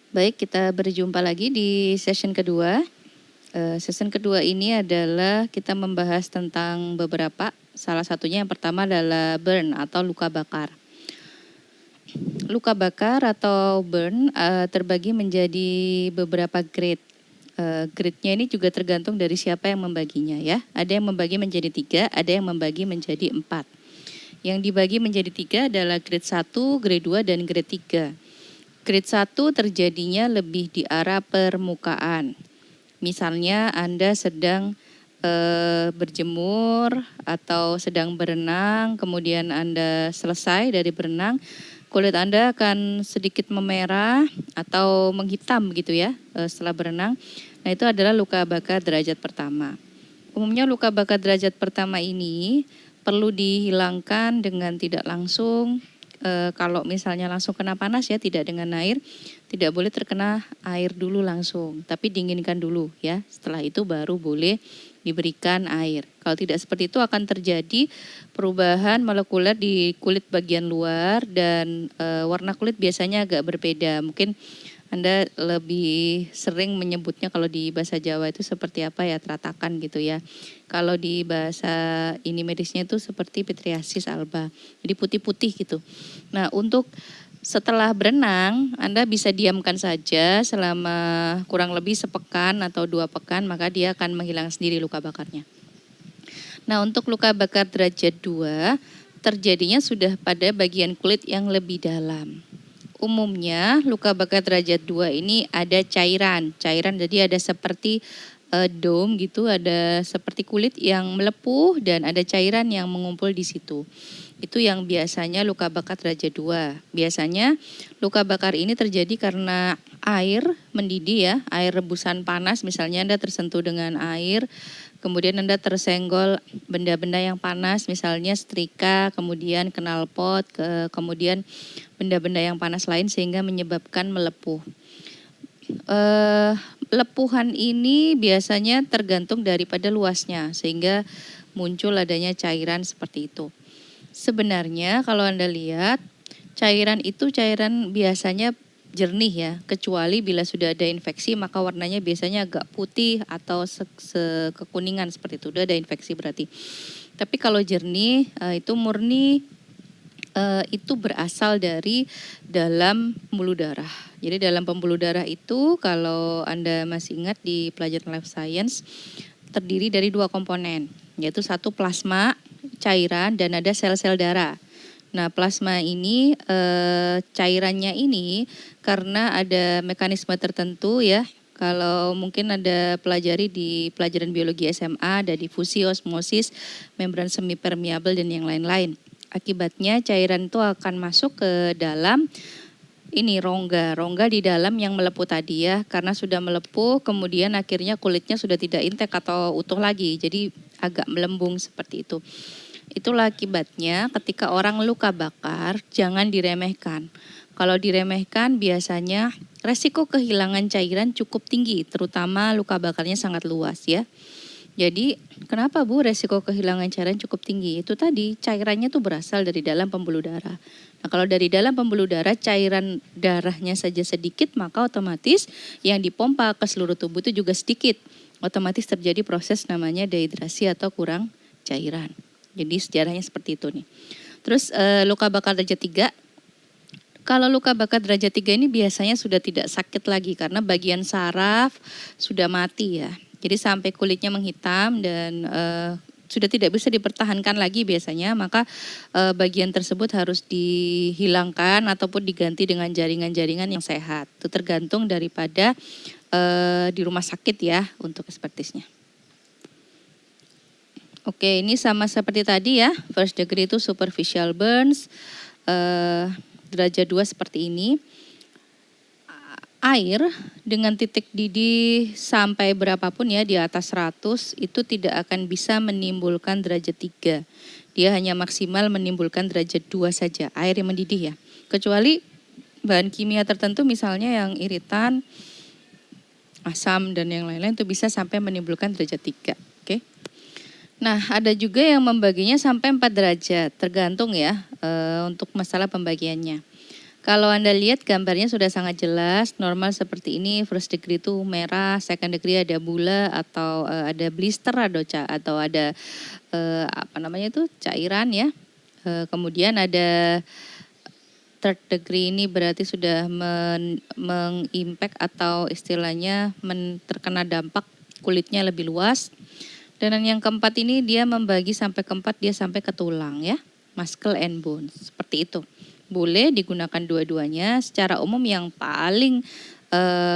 Baik, kita berjumpa lagi di session kedua. Session kedua ini adalah kita membahas tentang beberapa, salah satunya yang pertama adalah burn atau luka bakar. Luka bakar atau burn terbagi menjadi beberapa grade. Grade-nya ini juga tergantung dari siapa yang membaginya ya. Ada yang membagi menjadi 3, ada yang membagi menjadi 4. Yang dibagi menjadi 3 adalah grade 1, grade 2, dan grade 3. Grade 1 terjadinya lebih di arah permukaan. Misalnya Anda sedang berjemur atau sedang berenang, kemudian Anda selesai dari berenang, kulit Anda akan sedikit memerah atau menghitam gitu ya setelah berenang. Nah, itu adalah luka bakar derajat pertama. Umumnya luka bakar derajat pertama ini perlu dihilangkan dengan tidak langsung. Kalau misalnya langsung kena panas ya, tidak dengan air, tidak boleh terkena air dulu langsung, tapi dinginkan dulu ya. Setelah itu baru boleh diberikan air. Kalau tidak seperti itu akan terjadi perubahan molekuler di kulit bagian luar dan warna kulit biasanya agak berbeda. Mungkin Anda lebih sering menyebutnya kalau di bahasa Jawa itu seperti apa ya, teratakan gitu ya. Kalau di bahasa ini medisnya itu seperti pitriasis alba, jadi putih-putih gitu. Nah, untuk setelah berenang, Anda bisa diamkan saja selama kurang lebih sepekan atau 2 pekan, maka dia akan menghilang sendiri luka bakarnya. Nah, untuk luka bakar derajat 2, terjadinya sudah pada bagian kulit yang lebih dalam. Umumnya luka bakar derajat 2 ini ada cairan. Cairan jadi ada seperti dome gitu, ada seperti kulit yang melepuh dan ada cairan yang mengumpul di situ. Itu yang biasanya luka bakar derajat 2. Biasanya luka bakar ini terjadi karena air mendidih ya, air rebusan panas, misalnya Anda tersentuh dengan air, kemudian Anda tersenggol benda-benda yang panas, misalnya setrika, kemudian knalpot, kemudian benda-benda yang panas lain sehingga menyebabkan melepuh. Lepuhan ini biasanya tergantung daripada luasnya sehingga muncul adanya cairan seperti itu. Sebenarnya kalau Anda lihat cairan itu cairan biasanya jernih ya, kecuali bila sudah ada infeksi maka warnanya biasanya agak putih atau kekuningan seperti itu, udah ada infeksi berarti. Tapi kalau jernih itu murni itu berasal dari dalam pembuluh darah. Jadi dalam pembuluh darah itu kalau Anda masih ingat di pelajaran life science terdiri dari 2 komponen, yaitu satu plasma cairan dan ada sel-sel darah. Nah, plasma ini cairannya ini karena ada mekanisme tertentu ya. Kalau mungkin ada pelajari di pelajaran biologi SMA, ada difusi, osmosis, membran semi permeabel dan yang lain-lain. Akibatnya cairan itu akan masuk ke dalam ini rongga di dalam yang melepuh tadi ya, karena sudah melepuh kemudian akhirnya kulitnya sudah tidak intek atau utuh lagi, jadi agak melembung seperti itu. Itulah akibatnya ketika orang luka bakar jangan diremehkan. Kalau diremehkan biasanya resiko kehilangan cairan cukup tinggi, terutama luka bakarnya sangat luas ya. Jadi kenapa Bu resiko kehilangan cairan cukup tinggi? Itu tadi cairannya tuh berasal dari dalam pembuluh darah. Nah, kalau dari dalam pembuluh darah cairan darahnya saja sedikit maka otomatis yang dipompa ke seluruh tubuh itu juga sedikit. Otomatis terjadi proses namanya dehidrasi atau kurang cairan. Jadi sejarahnya seperti itu nih. Terus luka bakar derajat 3. Kalau luka bakar derajat 3 ini biasanya sudah tidak sakit lagi karena bagian saraf sudah mati ya. Jadi sampai kulitnya menghitam dan sudah tidak bisa dipertahankan lagi biasanya, maka bagian tersebut harus dihilangkan ataupun diganti dengan jaringan-jaringan yang sehat. Itu tergantung daripada di rumah sakit ya untuk ekspertisnya. Oke, ini sama seperti tadi ya, first degree itu superficial burns, derajat 2 seperti ini. Air dengan titik didih sampai berapapun ya di atas 100 itu tidak akan bisa menimbulkan derajat 3. Dia hanya maksimal menimbulkan derajat 2 saja, air yang mendidih ya. Kecuali bahan kimia tertentu misalnya yang iritan, asam dan yang lain-lain itu bisa sampai menimbulkan derajat 3. Oke. Nah, ada juga yang membaginya sampai 4 derajat, tergantung ya untuk masalah pembagiannya. Kalau Anda lihat gambarnya sudah sangat jelas, normal seperti ini, first degree itu merah, second degree ada bula atau ada blister atau ada apa namanya itu cairan ya. Kemudian ada third degree ini berarti sudah mengimpact atau istilahnya terkena dampak kulitnya lebih luas. Dan yang keempat ini dia membagi sampai keempat dia sampai ke tulang ya, muscle and bones seperti itu. Boleh digunakan dua-duanya. Secara umum yang paling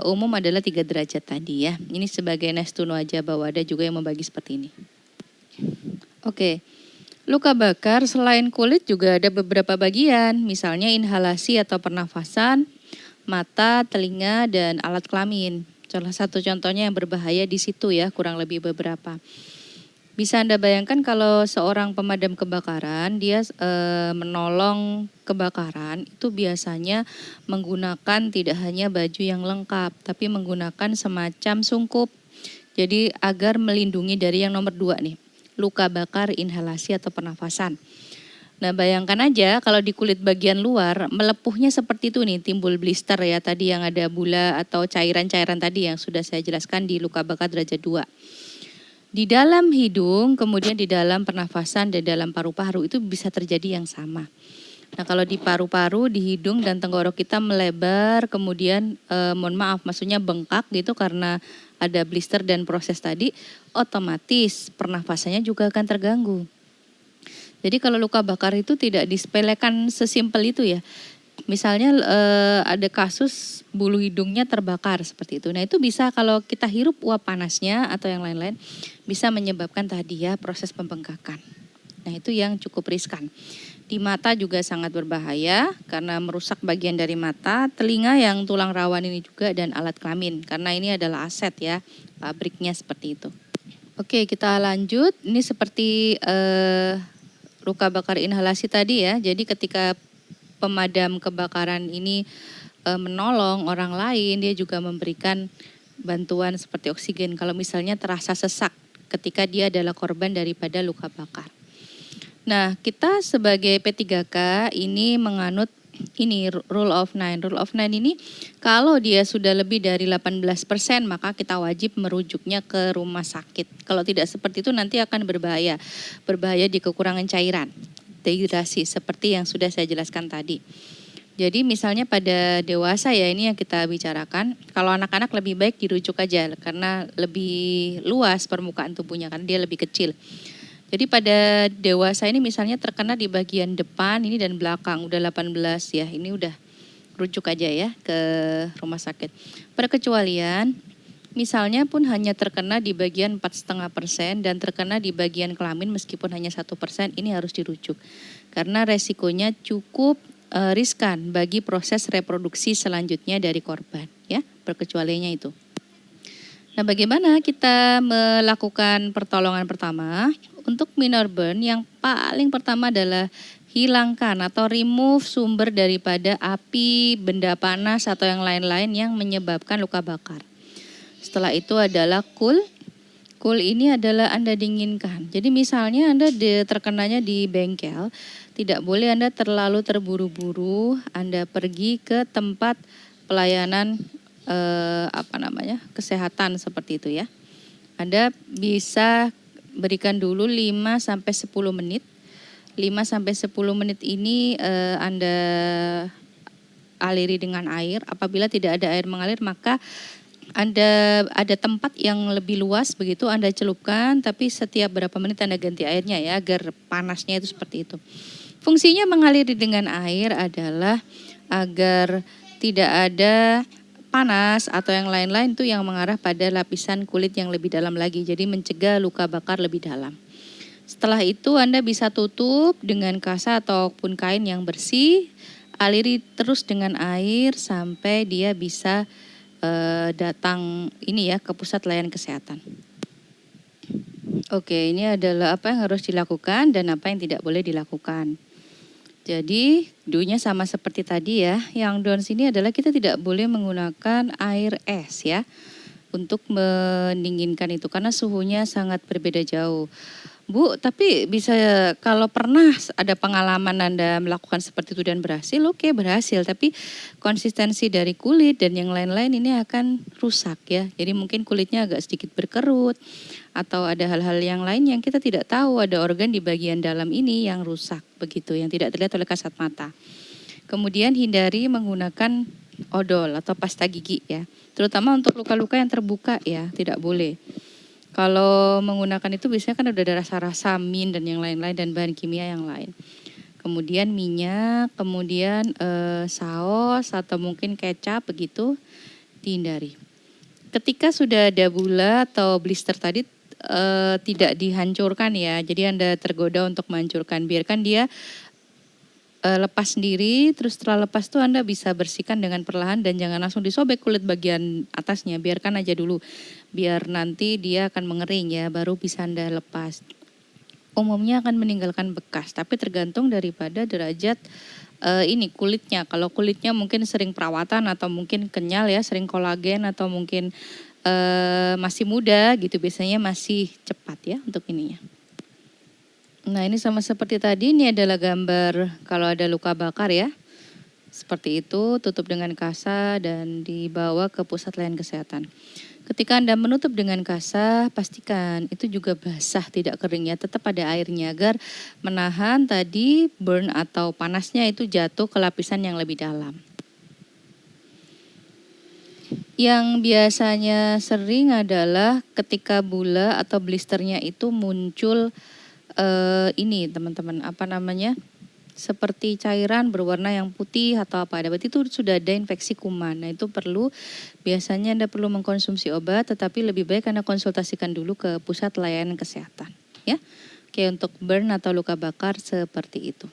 umum adalah 3 derajat tadi ya. Ini sebagai nice to know aja bahwa ada juga yang membagi seperti ini. Oke. Luka bakar selain kulit juga ada beberapa bagian, misalnya inhalasi atau pernafasan, mata, telinga, dan alat kelamin. Salah satu contohnya yang berbahaya di situ ya, kurang lebih beberapa. Bisa Anda bayangkan kalau seorang pemadam kebakaran, dia menolong kebakaran, itu biasanya menggunakan tidak hanya baju yang lengkap, tapi menggunakan semacam sungkup. Jadi agar melindungi dari yang nomor 2 nih. Luka bakar, inhalasi atau pernafasan. Nah bayangkan aja kalau di kulit bagian luar melepuhnya seperti itu nih, timbul blister ya tadi yang ada bula atau cairan-cairan tadi yang sudah saya jelaskan di luka bakar derajat 2. Di dalam hidung, kemudian di dalam pernafasan dan dalam paru-paru itu bisa terjadi yang sama. Nah kalau di paru-paru, di hidung dan tenggorok kita melebar, kemudian mohon maaf maksudnya bengkak gitu karena ada blister dan proses tadi, otomatis pernafasannya juga akan terganggu. Jadi kalau luka bakar itu tidak disepelekan sesimpel itu ya. Misalnya ada kasus bulu hidungnya terbakar seperti itu. Nah itu bisa kalau kita hirup uap panasnya atau yang lain-lain bisa menyebabkan tadi ya proses pembengkakan. Nah itu yang cukup riskan. Di mata juga sangat berbahaya karena merusak bagian dari mata, telinga yang tulang rawan ini juga dan alat kelamin. Karena ini adalah aset ya, pabriknya seperti itu. Oke kita lanjut, ini seperti luka bakar inhalasi tadi ya. Jadi ketika pemadam kebakaran ini menolong orang lain, dia juga memberikan bantuan seperti oksigen. Kalau misalnya terasa sesak ketika dia adalah korban daripada luka bakar. Nah, kita sebagai P3K ini menganut ini rule of 9. Rule of 9 ini kalau dia sudah lebih dari 18% maka kita wajib merujuknya ke rumah sakit. Kalau tidak seperti itu nanti akan berbahaya. Berbahaya di kekurangan cairan, dehidrasi seperti yang sudah saya jelaskan tadi. Jadi misalnya pada dewasa ya ini yang kita bicarakan. Kalau anak-anak lebih baik dirujuk aja karena lebih luas permukaan tubuhnya karena dia lebih kecil. Jadi pada dewasa ini misalnya terkena di bagian depan ini dan belakang udah 18 ya, ini udah rujuk aja ya ke rumah sakit. Perkecualian misalnya pun hanya terkena di bagian 4,5% dan terkena di bagian kelamin meskipun hanya 1%, ini harus dirujuk. Karena resikonya cukup riskan bagi proses reproduksi selanjutnya dari korban ya, perkecualiannya itu. Nah bagaimana kita melakukan pertolongan pertama? Untuk minor burn yang paling pertama adalah hilangkan atau remove sumber daripada api, benda panas atau yang lain-lain yang menyebabkan luka bakar. Setelah itu adalah cool. Cool ini adalah Anda dinginkan. Jadi misalnya Anda terkenanya di bengkel, tidak boleh Anda terlalu terburu-buru, Anda pergi ke tempat pelayanan kesehatan seperti itu ya. Anda bisa berikan dulu 5 sampai 10 menit. 5 sampai 10 menit ini Anda aliri dengan air. Apabila tidak ada air mengalir maka Anda ada tempat yang lebih luas begitu Anda celupkan, tapi setiap berapa menit Anda ganti airnya ya agar panasnya itu seperti itu. Fungsinya mengaliri dengan air adalah agar tidak ada panas atau yang lain-lain itu yang mengarah pada lapisan kulit yang lebih dalam lagi. Jadi mencegah luka bakar lebih dalam. Setelah itu Anda bisa tutup dengan kasa ataupun kain yang bersih. Aliri terus dengan air sampai dia bisa datang ini ya ke pusat layanan kesehatan. Oke, ini adalah apa yang harus dilakukan dan apa yang tidak boleh dilakukan. Jadi do-nya sama seperti tadi ya. Yang down sini adalah kita tidak boleh menggunakan air es ya untuk mendinginkan itu karena suhunya sangat berbeda jauh. Bu, tapi bisa kalau pernah ada pengalaman Anda melakukan seperti itu dan berhasil, oke berhasil. Tapi konsistensi dari kulit dan yang lain-lain ini akan rusak ya. Jadi mungkin kulitnya agak sedikit berkerut atau ada hal-hal yang lain yang kita tidak tahu, ada organ di bagian dalam ini yang rusak begitu, yang tidak terlihat oleh kasat mata. Kemudian hindari menggunakan odol atau pasta gigi ya. Terutama untuk luka-luka yang terbuka ya, tidak boleh. Kalau menggunakan itu biasanya kan udah ada rasa-rasa min dan yang lain-lain dan bahan kimia yang lain. Kemudian minyak, kemudian saus atau mungkin kecap begitu dihindari. Ketika sudah ada bula atau blister tadi tidak dihancurkan ya. Jadi Anda tergoda untuk menghancurkan. Biarkan dia lepas sendiri, terus setelah lepas tuh Anda bisa bersihkan dengan perlahan dan jangan langsung disobek kulit bagian atasnya, biarkan aja dulu. Biar nanti dia akan mengering ya, baru bisa Anda lepas. Umumnya akan meninggalkan bekas, tapi tergantung daripada derajat ini kulitnya. Kalau kulitnya mungkin sering perawatan atau mungkin kenyal ya, sering kolagen atau mungkin masih muda gitu, biasanya masih cepat ya untuk ininya. Nah ini sama seperti tadi, ini adalah gambar kalau ada luka bakar ya. Seperti itu, tutup dengan kasa dan dibawa ke pusat layanan kesehatan. Ketika Anda menutup dengan kasa, pastikan itu juga basah, tidak kering ya. Tetap ada airnya agar menahan tadi burn atau panasnya itu jatuh ke lapisan yang lebih dalam. Yang biasanya sering adalah ketika bula atau blisternya itu muncul ini teman-teman, apa namanya, seperti cairan berwarna yang putih atau apa, berarti itu sudah ada infeksi kuman. Nah itu perlu, biasanya Anda perlu mengkonsumsi obat, tetapi lebih baik Anda konsultasikan dulu ke pusat layanan kesehatan ya. Oke, untuk burn atau luka bakar seperti itu.